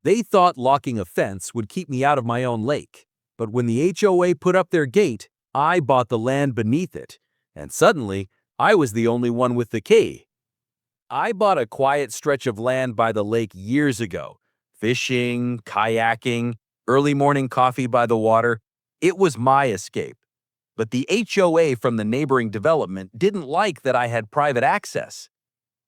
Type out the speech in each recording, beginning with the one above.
They thought locking a fence would keep me out of my own lake. But when the HOA put up their gate, I bought the land beneath it, and suddenly, I was the only one with the key. I bought a quiet stretch of land by the lake years ago. Fishing, kayaking, early morning coffee by the water. It was my escape. But the HOA from the neighboring development didn't like that I had private access.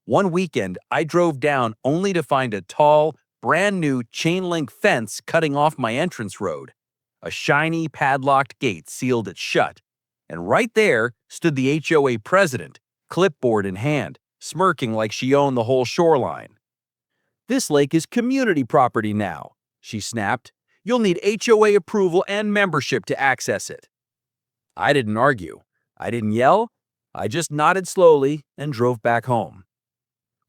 One weekend, I drove down only to find a tall, brand-new chain-link fence cutting off my entrance road. A shiny, padlocked gate sealed it shut. And right there stood the HOA president, clipboard in hand, smirking like she owned the whole shoreline. "This lake is community property now," she snapped. "You'll need HOA approval and membership to access it." I didn't argue. I didn't yell. I just nodded slowly and drove back home.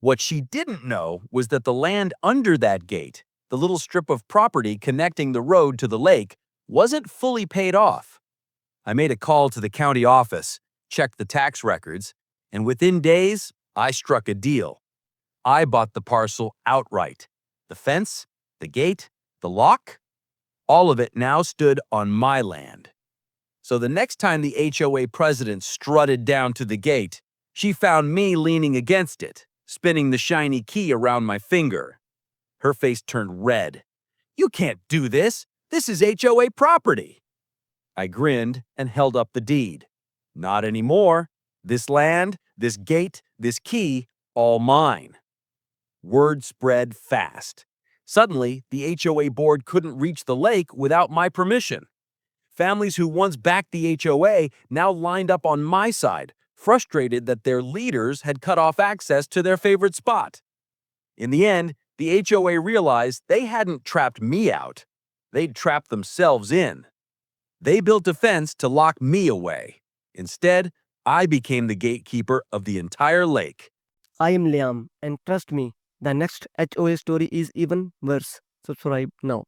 What she didn't know was that the land under that gate, the little strip of property connecting the road to the lake, wasn't fully paid off. I made a call to the county office, checked the tax records, and within days, I struck a deal. I bought the parcel outright. The fence, the gate, the lock, all of it now stood on my land. So the next time the HOA president strutted down to the gate, she found me leaning against it, spinning the shiny key around my finger. Her face turned red. "You can't do this. This is HOA property." I grinned and held up the deed. "Not anymore. This land, this gate, this key, all mine." Word spread fast. Suddenly, the HOA board couldn't reach the lake without my permission. Families who once backed the HOA now lined up on my side, frustrated that their leaders had cut off access to their favorite spot. In the end, the HOA realized they hadn't trapped me out. They'd trapped themselves in. They built a fence to lock me away. Instead, I became the gatekeeper of the entire lake. I am Liam, and trust me, the next HOA story is even worse. Subscribe now.